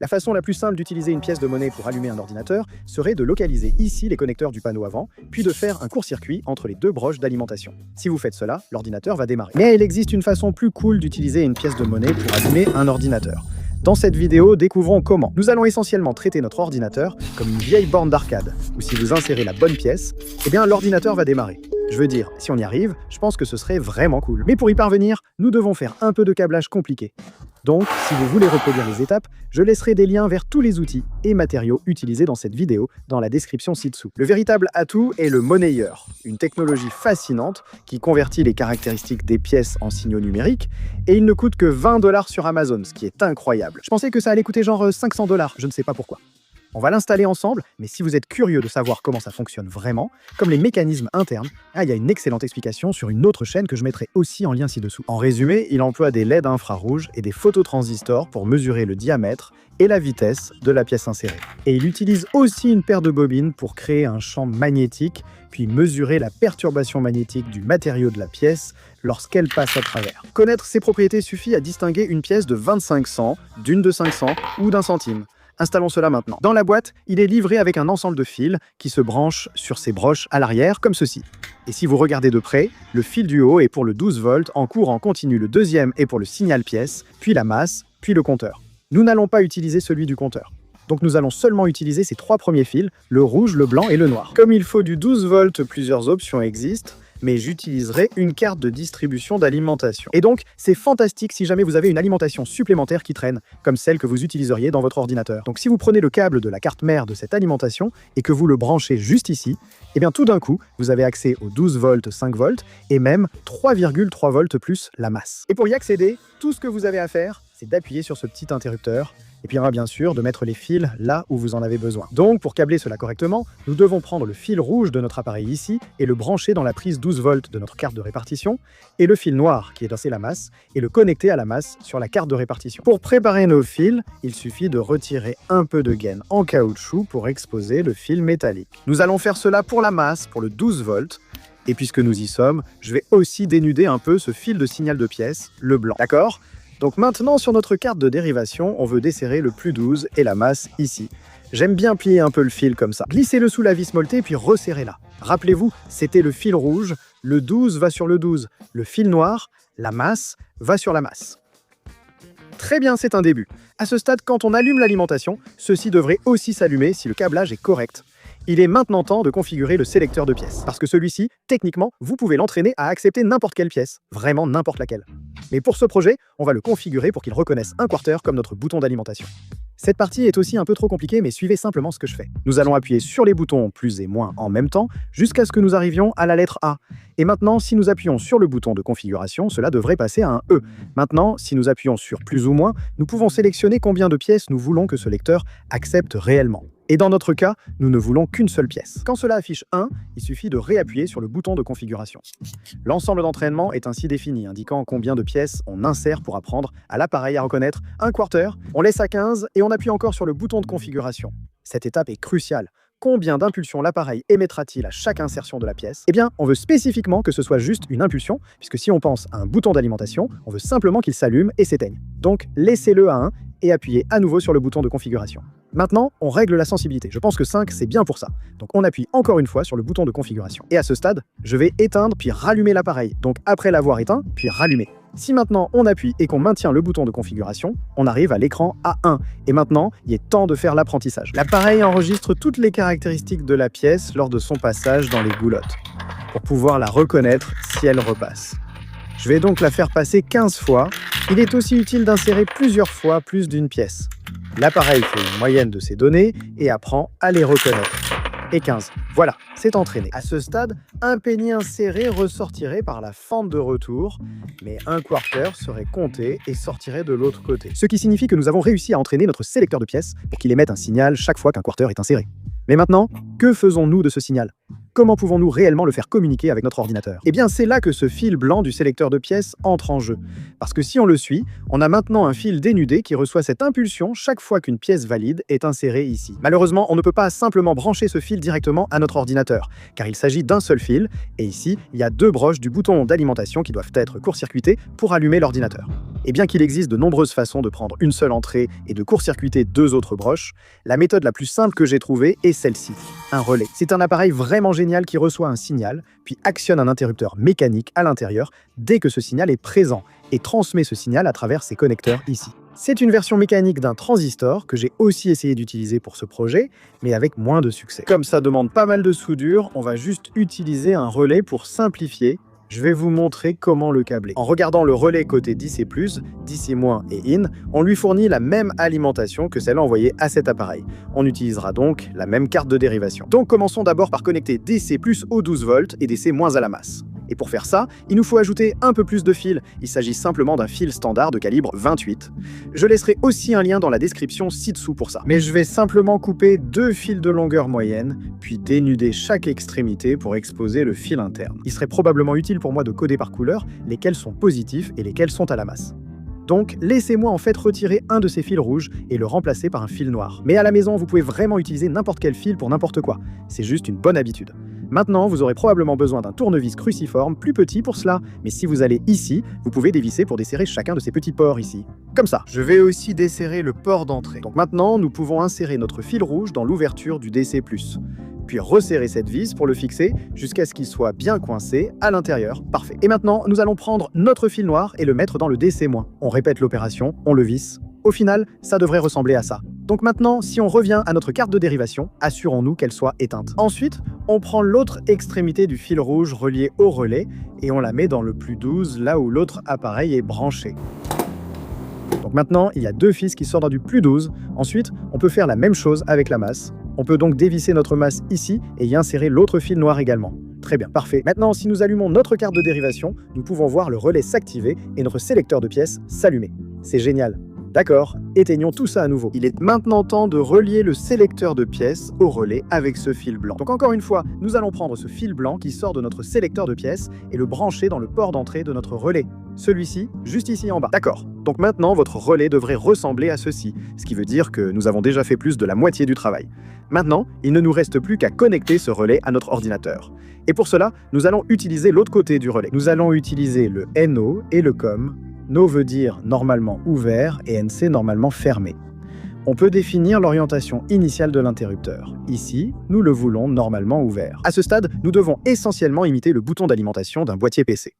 La façon la plus simple d'utiliser une pièce de monnaie pour allumer un ordinateur serait de localiser ici les connecteurs du panneau avant, puis de faire un court-circuit entre les deux broches d'alimentation. Si vous faites cela, l'ordinateur va démarrer. Mais il existe une façon plus cool d'utiliser une pièce de monnaie pour allumer un ordinateur. Dans cette vidéo, découvrons comment. Nous allons essentiellement traiter notre ordinateur comme une vieille borne d'arcade, où si vous insérez la bonne pièce, eh bien l'ordinateur va démarrer. Je veux dire, si on y arrive, je pense que ce serait vraiment cool. Mais pour y parvenir, nous devons faire un peu de câblage compliqué. Donc, si vous voulez reproduire les étapes, je laisserai des liens vers tous les outils et matériaux utilisés dans cette vidéo dans la description ci-dessous. Le véritable atout est le monnayeur, une technologie fascinante qui convertit les caractéristiques des pièces en signaux numériques, et il ne coûte que 20 $ sur Amazon, ce qui est incroyable. Je pensais que ça allait coûter genre 500 $, je ne sais pas pourquoi. On va l'installer ensemble, mais si vous êtes curieux de savoir comment ça fonctionne vraiment, comme les mécanismes internes, il y a une excellente explication sur une autre chaîne que je mettrai aussi en lien ci-dessous. En résumé, il emploie des LED infrarouges et des phototransistors pour mesurer le diamètre et la vitesse de la pièce insérée. Et il utilise aussi une paire de bobines pour créer un champ magnétique, puis mesurer la perturbation magnétique du matériau de la pièce lorsqu'elle passe à travers. Connaître ces propriétés suffit à distinguer une pièce de 25 cents, d'une de 5 cents ou d'un centime. Installons cela maintenant. Dans la boîte, il est livré avec un ensemble de fils qui se branchent sur ces broches à l'arrière, comme ceci. Et si vous regardez de près, le fil du haut est pour le 12 volts en courant continu, le deuxième est pour le signal pièce, puis la masse, puis le compteur. Nous n'allons pas utiliser celui du compteur. Donc nous allons seulement utiliser ces trois premiers fils, le rouge, le blanc et le noir. Comme il faut du 12 volts, plusieurs options existent, mais j'utiliserai une carte de distribution d'alimentation. Et donc, c'est fantastique si jamais vous avez une alimentation supplémentaire qui traîne, comme celle que vous utiliseriez dans votre ordinateur. Donc si vous prenez le câble de la carte mère de cette alimentation et que vous le branchez juste ici, eh bien tout d'un coup, vous avez accès aux 12 volts, 5 volts et même 3,3 volts plus la masse. Et pour y accéder, tout ce que vous avez à faire, c'est d'appuyer sur ce petit interrupteur. Et puis, il y aura bien sûr de mettre les fils là où vous en avez besoin. Donc, pour câbler cela correctement, nous devons prendre le fil rouge de notre appareil ici et le brancher dans la prise 12 volts de notre carte de répartition, et le fil noir, qui est dans la masse, et le connecter à la masse sur la carte de répartition. Pour préparer nos fils, il suffit de retirer un peu de gaine en caoutchouc pour exposer le fil métallique. Nous allons faire cela pour la masse, pour le 12 volts, et puisque nous y sommes, je vais aussi dénuder un peu ce fil de signal de pièce, le blanc. D'accord ? Donc maintenant, sur notre carte de dérivation, on veut desserrer le plus 12 et la masse ici. J'aime bien plier un peu le fil comme ça. Glissez-le sous la vis molletée puis resserrez-la. Rappelez-vous, c'était le fil rouge, le 12 va sur le 12. Le fil noir, la masse, va sur la masse. Très bien, c'est un début. À ce stade, quand on allume l'alimentation, ceci devrait aussi s'allumer si le câblage est correct. Il est maintenant temps de configurer le sélecteur de pièces. Parce que celui-ci, techniquement, vous pouvez l'entraîner à accepter n'importe quelle pièce. Vraiment n'importe laquelle. Mais pour ce projet, on va le configurer pour qu'il reconnaisse un quarter comme notre bouton d'alimentation. Cette partie est aussi un peu trop compliquée, mais suivez simplement ce que je fais. Nous allons appuyer sur les boutons plus et moins en même temps, jusqu'à ce que nous arrivions à la lettre A. Et maintenant, si nous appuyons sur le bouton de configuration, cela devrait passer à un E. Maintenant, si nous appuyons sur plus ou moins, nous pouvons sélectionner combien de pièces nous voulons que ce lecteur accepte réellement. Et dans notre cas, nous ne voulons qu'une seule pièce. Quand cela affiche 1, il suffit de réappuyer sur le bouton de configuration. L'ensemble d'entraînement est ainsi défini, indiquant combien de pièces on insère pour apprendre à l'appareil à reconnaître un quarter. On laisse à 15 et on appuie encore sur le bouton de configuration. Cette étape est cruciale. Combien d'impulsions l'appareil émettra-t-il à chaque insertion de la pièce? Eh bien, on veut spécifiquement que ce soit juste une impulsion, puisque si on pense à un bouton d'alimentation, on veut simplement qu'il s'allume et s'éteigne. Donc, laissez-le à 1 et appuyez à nouveau sur le bouton de configuration. Maintenant, on règle la sensibilité. Je pense que 5, c'est bien pour ça. Donc, on appuie encore une fois sur le bouton de configuration. Et à ce stade, je vais éteindre puis rallumer l'appareil. Donc, après l'avoir éteint, puis rallumer. Si maintenant on appuie et qu'on maintient le bouton de configuration, on arrive à l'écran A1. Et maintenant, il est temps de faire l'apprentissage. L'appareil enregistre toutes les caractéristiques de la pièce lors de son passage dans les goulottes, pour pouvoir la reconnaître si elle repasse. Je vais donc la faire passer 15 fois. Il est aussi utile d'insérer plusieurs fois plus d'une pièce. L'appareil fait une moyenne de ces données et apprend à les reconnaître. Et 15. Voilà, c'est entraîné. À ce stade, un penny inséré ressortirait par la fente de retour, mais un quarter serait compté et sortirait de l'autre côté. Ce qui signifie que nous avons réussi à entraîner notre sélecteur de pièces pour qu'il émette un signal chaque fois qu'un quarter est inséré. Mais maintenant, que faisons-nous de ce signal? comment pouvons-nous réellement le faire communiquer avec notre ordinateur? Eh bien, c'est là que ce fil blanc du sélecteur de pièces entre en jeu. Parce que si on le suit, on a maintenant un fil dénudé qui reçoit cette impulsion chaque fois qu'une pièce valide est insérée ici. Malheureusement, on ne peut pas simplement brancher ce fil directement à notre ordinateur, car il s'agit d'un seul fil, et ici, il y a deux broches du bouton d'alimentation qui doivent être court-circuitées pour allumer l'ordinateur. Et bien qu'il existe de nombreuses façons de prendre une seule entrée et de court-circuiter deux autres broches, la méthode la plus simple que j'ai trouvée est celle-ci, un relais. C'est un appareil vraiment génial qui reçoit un signal, puis actionne un interrupteur mécanique à l'intérieur dès que ce signal est présent et transmet ce signal à travers ces connecteurs ici. C'est une version mécanique d'un transistor que j'ai aussi essayé d'utiliser pour ce projet, mais avec moins de succès. Comme ça demande pas mal de soudure, on va juste utiliser un relais pour simplifier. Je vais vous montrer comment le câbler. En regardant le relais côté DC+, DC- et IN, on lui fournit la même alimentation que celle envoyée à cet appareil. On utilisera donc la même carte de dérivation. Donc commençons d'abord par connecter DC+ au 12 volts et DC- à la masse. Et pour faire ça, il nous faut ajouter un peu plus de fil. Il s'agit simplement d'un fil standard de calibre 28. Je laisserai aussi un lien dans la description ci-dessous pour ça. Mais je vais simplement couper deux fils de longueur moyenne, puis dénuder chaque extrémité pour exposer le fil interne. Il serait probablement utile pour moi de coder par couleur lesquels sont positifs et lesquels sont à la masse. Donc, laissez-moi en fait retirer un de ces fils rouges et le remplacer par un fil noir. Mais à la maison, vous pouvez vraiment utiliser n'importe quel fil pour n'importe quoi. C'est juste une bonne habitude. Maintenant, vous aurez probablement besoin d'un tournevis cruciforme plus petit pour cela, mais si vous allez ici, vous pouvez dévisser pour desserrer chacun de ces petits ports ici. Comme ça. Je vais aussi desserrer le port d'entrée. Donc maintenant, nous pouvons insérer notre fil rouge dans l'ouverture du DC+, puis resserrer cette vis pour le fixer jusqu'à ce qu'il soit bien coincé à l'intérieur. Parfait. Et maintenant, nous allons prendre notre fil noir et le mettre dans le DC-. On répète l'opération, on le visse. Au final, ça devrait ressembler à ça. Donc maintenant, si on revient à notre carte de dérivation, assurons-nous qu'elle soit éteinte. Ensuite, on prend l'autre extrémité du fil rouge relié au relais et on la met dans le plus 12, là où l'autre appareil est branché. Donc maintenant, il y a deux fils qui sortent du plus 12. Ensuite, on peut faire la même chose avec la masse. On peut donc dévisser notre masse ici et y insérer l'autre fil noir également. Très bien, parfait. Maintenant, si nous allumons notre carte de dérivation, nous pouvons voir le relais s'activer et notre sélecteur de pièces s'allumer. C'est génial. D'accord, éteignons tout ça à nouveau. Il est maintenant temps de relier le sélecteur de pièces au relais avec ce fil blanc. Donc encore une fois, nous allons prendre ce fil blanc qui sort de notre sélecteur de pièces et le brancher dans le port d'entrée de notre relais. Celui-ci, juste ici en bas. D'accord. Donc maintenant, votre relais devrait ressembler à ceci, ce qui veut dire que nous avons déjà fait plus de la moitié du travail. Maintenant, il ne nous reste plus qu'à connecter ce relais à notre ordinateur. Et pour cela, nous allons utiliser l'autre côté du relais. Nous allons utiliser le NO et le COM. NO veut dire normalement ouvert et NC normalement fermé. On peut définir l'orientation initiale de l'interrupteur. Ici, nous le voulons normalement ouvert. À ce stade, nous devons essentiellement imiter le bouton d'alimentation d'un boîtier PC.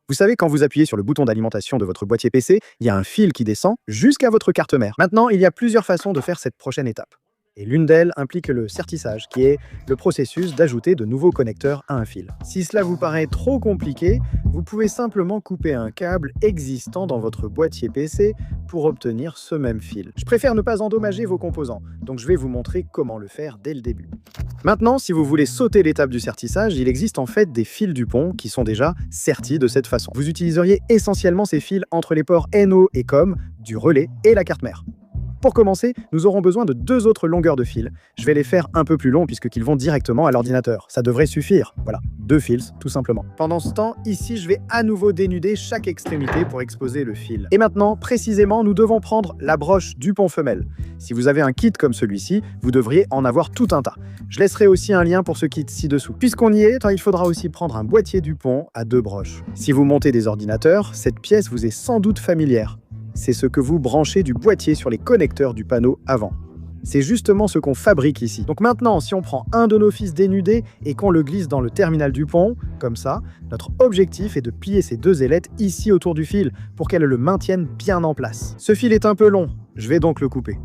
Vous savez, quand vous appuyez sur le bouton d'alimentation de votre boîtier PC, il y a un fil qui descend jusqu'à votre carte mère. Maintenant, il y a plusieurs façons de faire cette prochaine étape. Et l'une d'elles implique le sertissage, qui est le processus d'ajouter de nouveaux connecteurs à un fil. Si cela vous paraît trop compliqué, vous pouvez simplement couper un câble existant dans votre boîtier PC pour obtenir ce même fil. Je préfère ne pas endommager vos composants, donc je vais vous montrer comment le faire dès le début. Maintenant, si vous voulez sauter l'étape du sertissage, il existe en fait des fils Dupont qui sont déjà sertis de cette façon. Vous utiliseriez essentiellement ces fils entre les ports NO et COM du relais et la carte mère. Pour commencer, nous aurons besoin de deux autres longueurs de fils. Je vais les faire un peu plus longs puisqu'ils vont directement à l'ordinateur. Ça devrait suffire. Voilà, deux fils, tout simplement. Pendant ce temps, ici, je vais à nouveau dénuder chaque extrémité pour exposer le fil. Et maintenant, précisément, nous devons prendre la broche Dupont femelle. Si vous avez un kit comme celui-ci, vous devriez en avoir tout un tas. Je laisserai aussi un lien pour ce kit ci-dessous. Puisqu'on y est, il faudra aussi prendre un boîtier Dupont à deux broches. Si vous montez des ordinateurs, cette pièce vous est sans doute familière. C'est ce que vous branchez du boîtier sur les connecteurs du panneau avant. C'est justement ce qu'on fabrique ici. Donc maintenant, si on prend un de nos fils dénudés et qu'on le glisse dans le terminal Dupont, comme ça, notre objectif est de plier ces deux ailettes ici autour du fil pour qu'elles le maintiennent bien en place. Ce fil est un peu long, je vais donc le couper.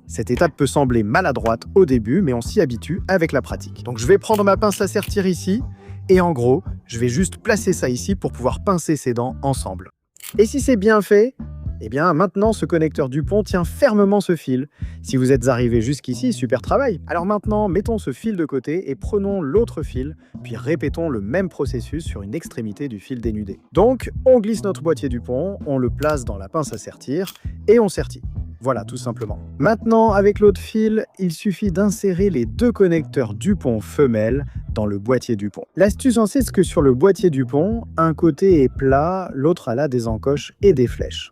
Cette étape peut sembler maladroite au début, mais on s'y habitue avec la pratique. Donc je vais prendre ma pince à sertir ici, et en gros, je vais juste placer ça ici pour pouvoir pincer ces dents ensemble. Et si c'est bien fait, Eh bien, maintenant, ce connecteur Dupont tient fermement ce fil. Si vous êtes arrivé jusqu'ici, super travail. Alors maintenant, mettons ce fil de côté et prenons l'autre fil, puis répétons le même processus sur une extrémité du fil dénudé. Donc, on glisse notre boîtier Dupont, on le place dans la pince à sertir et on sertit. Voilà, tout simplement. Maintenant, avec l'autre fil, il suffit d'insérer les deux connecteurs Dupont femelles dans le boîtier Dupont. L'astuce consiste que sur le boîtier Dupont, un côté est plat, l'autre a là des encoches et des flèches.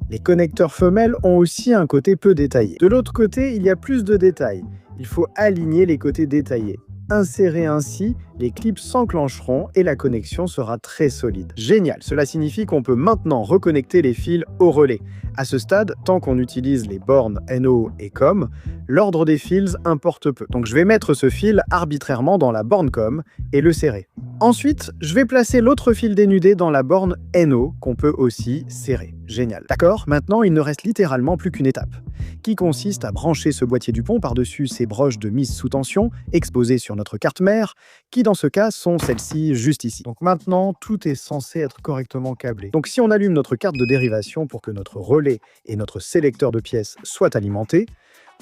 Les connecteurs femelles ont aussi un côté peu détaillé. De l'autre côté, il y a plus de détails. Il faut aligner les côtés détaillés. Insérés ainsi, les clips s'enclencheront et la connexion sera très solide. Génial, cela signifie qu'on peut maintenant reconnecter les fils au relais. À ce stade, tant qu'on utilise les bornes NO et COM, l'ordre des fils importe peu. Donc je vais mettre ce fil arbitrairement dans la borne COM et le serrer. Ensuite, je vais placer l'autre fil dénudé dans la borne NO qu'on peut aussi serrer. Génial. D'accord, maintenant il ne reste littéralement plus qu'une étape, qui consiste à brancher ce boîtier Dupont par-dessus ces broches de mise sous tension exposées sur notre carte mère, qui dans ce cas sont celles-ci juste ici. Donc maintenant, tout est censé être correctement câblé. Donc si on allume notre carte de dérivation pour que notre relais et notre sélecteur de pièces soient alimentés,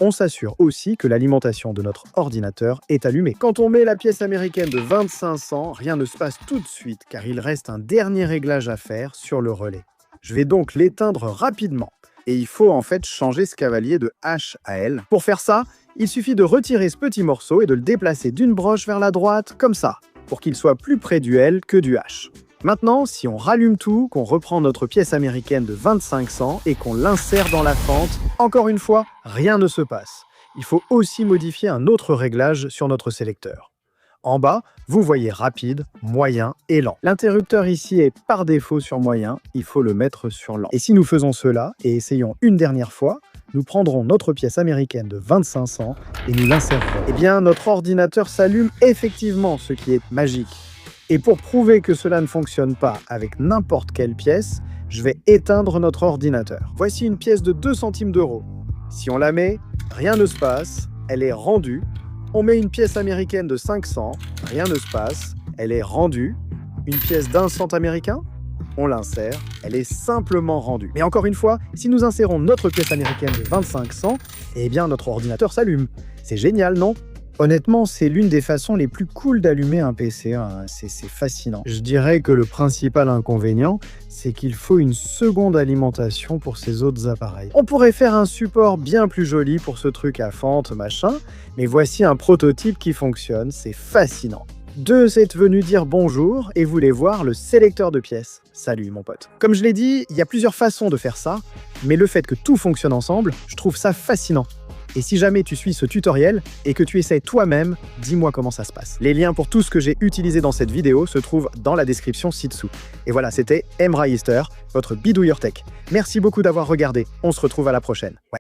on s'assure aussi que l'alimentation de notre ordinateur est allumée. Quand on met la pièce américaine de 2500, rien ne se passe tout de suite car il reste un dernier réglage à faire sur le relais. Je vais donc l'éteindre rapidement. Et il faut en fait changer ce cavalier de H à L. Pour faire ça, il suffit de retirer ce petit morceau et de le déplacer d'une broche vers la droite, comme ça, pour qu'il soit plus près du L que du H. Maintenant, si on rallume tout, qu'on reprend notre pièce américaine de 2500 et qu'on l'insère dans la fente, encore une fois, rien ne se passe. Il faut aussi modifier un autre réglage sur notre sélecteur. En bas, vous voyez rapide, moyen et lent. L'interrupteur ici est par défaut sur moyen, il faut le mettre sur lent. Et si nous faisons cela, et essayons une dernière fois, nous prendrons notre pièce américaine de 2500 et nous l'insérerons. Eh bien, notre ordinateur s'allume effectivement, ce qui est magique. Et pour prouver que cela ne fonctionne pas avec n'importe quelle pièce, je vais éteindre notre ordinateur. Voici une pièce de 2 centimes d'euros. Si on la met, rien ne se passe, elle est rendue. On met une pièce américaine de 500, rien ne se passe, elle est rendue. Une pièce d'1 cent américain, on l'insère, elle est simplement rendue. Mais encore une fois, si nous insérons notre pièce américaine de 25 cents, eh bien notre ordinateur s'allume. C'est génial, non ? Honnêtement, c'est l'une des façons les plus cool d'allumer un PC, hein. C'est fascinant. Je dirais que le principal inconvénient, c'est qu'il faut une seconde alimentation pour ces autres appareils. On pourrait faire un support bien plus joli pour ce truc à fente, machin, mais voici un prototype qui fonctionne, c'est fascinant. Deux êtes venus dire bonjour et voulez voir le sélecteur de pièces. Salut mon pote. Comme je l'ai dit, il y a plusieurs façons de faire ça, mais le fait que tout fonctionne ensemble, je trouve ça fascinant. Et si jamais tu suis ce tutoriel et que tu essaies toi-même, dis-moi comment ça se passe. Les liens pour tout ce que j'ai utilisé dans cette vidéo se trouvent dans la description ci-dessous. Et voilà, c'était Emrah Easter, votre bidouilleur tech. Merci beaucoup d'avoir regardé, on se retrouve à la prochaine. Ouais.